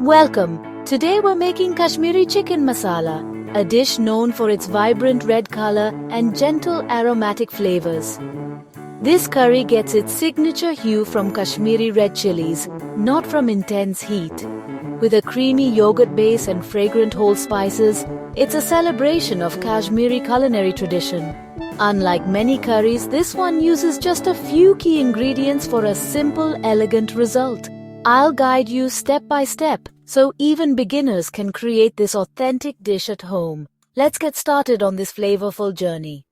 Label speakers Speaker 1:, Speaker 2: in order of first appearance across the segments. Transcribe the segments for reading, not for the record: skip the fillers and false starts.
Speaker 1: Welcome! Today we're making Kashmiri chicken masala, a dish known for its vibrant red color and gentle aromatic flavors. This curry gets its signature hue from Kashmiri red chilies, not from intense heat. With a creamy yogurt base and fragrant whole spices, it's a celebration of Kashmiri culinary tradition. Unlike many curries, this one uses just a few key ingredients for a simple, elegant result. I'll guide you step by step, so even beginners can create this authentic dish at home. Let's get started on this flavorful journey.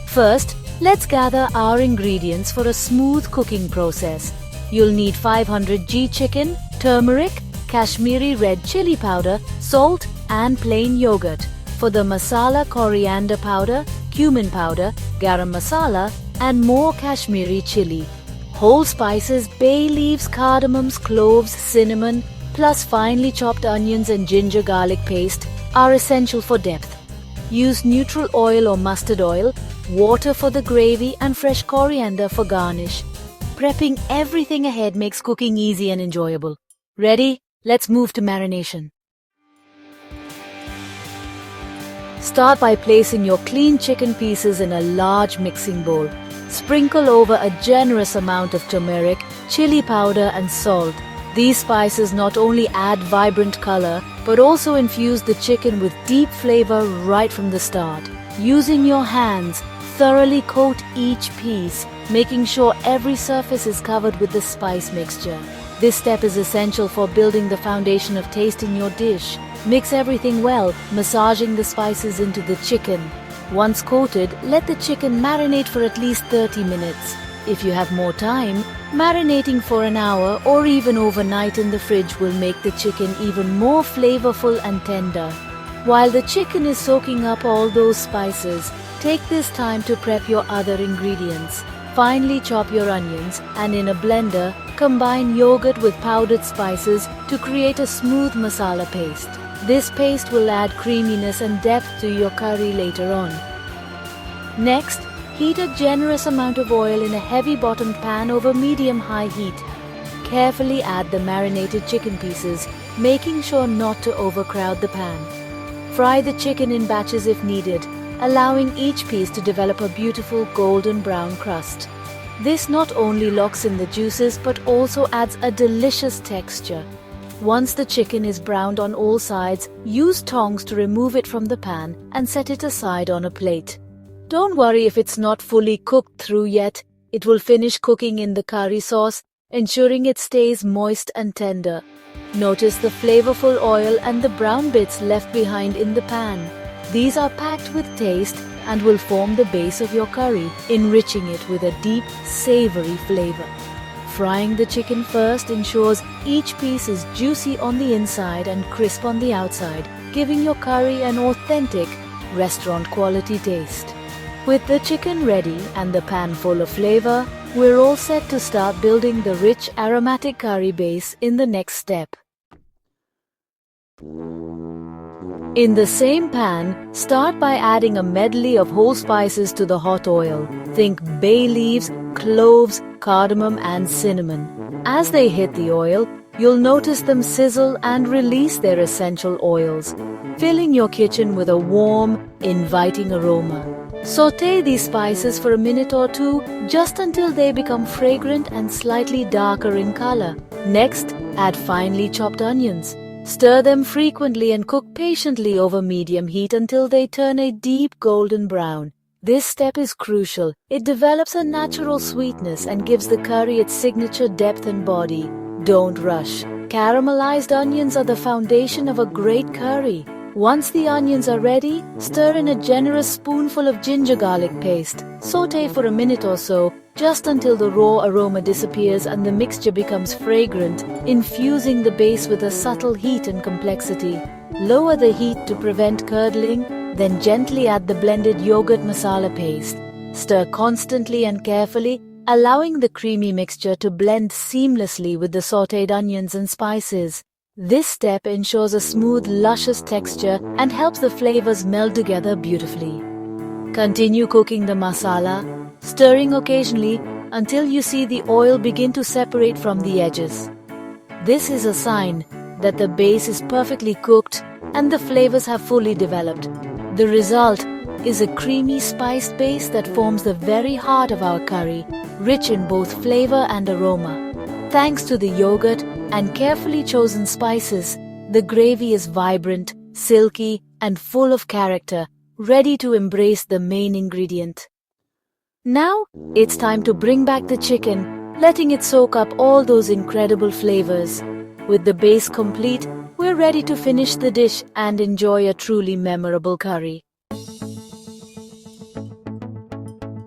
Speaker 1: First, let's gather our ingredients for a smooth cooking process. You'll need 500 g chicken, turmeric, Kashmiri red chili powder, salt, and plain yogurt. For the masala, coriander powder, cumin powder, garam masala, and more Kashmiri chili. Whole spices, bay leaves, cardamoms, cloves, cinnamon, plus finely chopped onions and ginger garlic paste are essential for depth. Use neutral oil or mustard oil, water for the gravy, and fresh coriander for garnish. Prepping everything ahead makes cooking easy and enjoyable. Ready? Let's move to marination. Start by placing your clean chicken pieces in a large mixing bowl. Sprinkle over a generous amount of turmeric, chili powder, and salt. These spices not only add vibrant color, but also infuse the chicken with deep flavor right from the start. Using your hands, thoroughly coat each piece, making sure every surface is covered with the spice mixture. This step is essential for building the foundation of taste in your dish. Mix everything well, massaging the spices into the chicken. Once coated, let the chicken marinate for at least 30 minutes. If you have more time, marinating for an hour or even overnight in the fridge will make the chicken even more flavorful and tender. While the chicken is soaking up all those spices, take this time to prep your other ingredients. Finely chop your onions and in a blender, combine yogurt with powdered spices to create a smooth masala paste. This paste will add creaminess and depth to your curry later on. Next, heat a generous amount of oil in a heavy-bottomed pan over medium-high heat. Carefully add the marinated chicken pieces, making sure not to overcrowd the pan. Fry the chicken in batches if needed, allowing each piece to develop a beautiful golden brown crust. This not only locks in the juices but also adds a delicious texture. Once the chicken is browned on all sides, use tongs to remove it from the pan and set it aside on a plate. Don't worry if it's not fully cooked through yet. It will finish cooking in the curry sauce, ensuring it stays moist and tender. Notice the flavorful oil and the brown bits left behind in the pan. These are packed with taste and will form the base of your curry, enriching it with a deep, savory flavor. Frying the chicken first ensures each piece is juicy on the inside and crisp on the outside, giving your curry an authentic, restaurant-quality taste. With the chicken ready and the pan full of flavor, we're all set to start building the rich, aromatic curry base in the next step. In the same pan, start by adding a medley of whole spices to the hot oil. Think bay leaves, cloves, cardamom, and cinnamon. As they hit the oil, you'll notice them sizzle and release their essential oils, filling your kitchen with a warm, inviting aroma. Sauté these spices for a minute or two, just until they become fragrant and slightly darker in color. Next, add finely chopped onions. Stir them frequently and cook patiently over medium heat until they turn a deep golden brown. This step is crucial. It develops a natural sweetness and gives the curry its signature depth and body. Don't rush. Caramelized onions are the foundation of a great curry. Once the onions are ready, stir in a generous spoonful of ginger garlic paste. Sauté for a minute or so, just until the raw aroma disappears and the mixture becomes fragrant, infusing the base with a subtle heat and complexity. Lower the heat to prevent curdling, then gently add the blended yogurt masala paste. Stir constantly and carefully, allowing the creamy mixture to blend seamlessly with the sautéed onions and spices. This step ensures a smooth, luscious texture and helps the flavors meld together beautifully. Continue cooking the masala, stirring occasionally until you see the oil begin to separate from the edges. This is a sign that the base is perfectly cooked and the flavors have fully developed. The result is a creamy spiced base that forms the very heart of our curry, rich in both flavor and aroma. Thanks to the yogurt and carefully chosen spices, the gravy is vibrant, silky, and full of character, ready to embrace the main ingredient. Now, it's time to bring back the chicken, letting it soak up all those incredible flavors. With the base complete, we're ready to finish the dish and enjoy a truly memorable curry.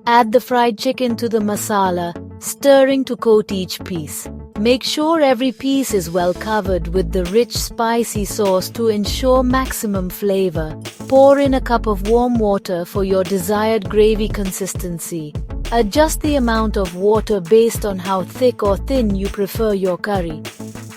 Speaker 1: Add the fried chicken to the masala, stirring to coat each piece. Make sure every piece is well covered with the rich spicy sauce to ensure maximum flavor. Pour in a cup of warm water for your desired gravy consistency. Adjust the amount of water based on how thick or thin you prefer your curry.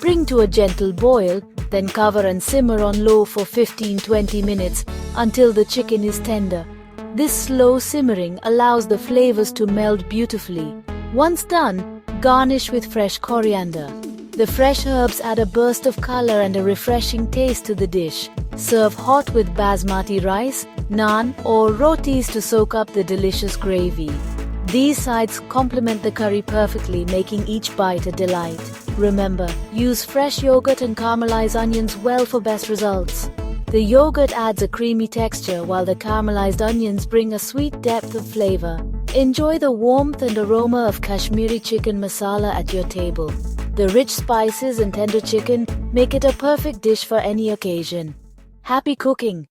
Speaker 1: Bring to a gentle boil, then cover and simmer on low for 15-20 minutes until the chicken is tender. This slow simmering allows the flavors to meld beautifully. Once done, garnish with fresh coriander. The fresh herbs add a burst of color and a refreshing taste to the dish. Serve hot with basmati rice, naan, or rotis to soak up the delicious gravy. These sides complement the curry perfectly, making each bite a delight. Remember, use fresh yogurt and caramelize onions well for best results. The yogurt adds a creamy texture while the caramelized onions bring a sweet depth of flavor. Enjoy the warmth and aroma of Kashmiri chicken masala at your table. The rich spices and tender chicken make it a perfect dish for any occasion. Happy cooking!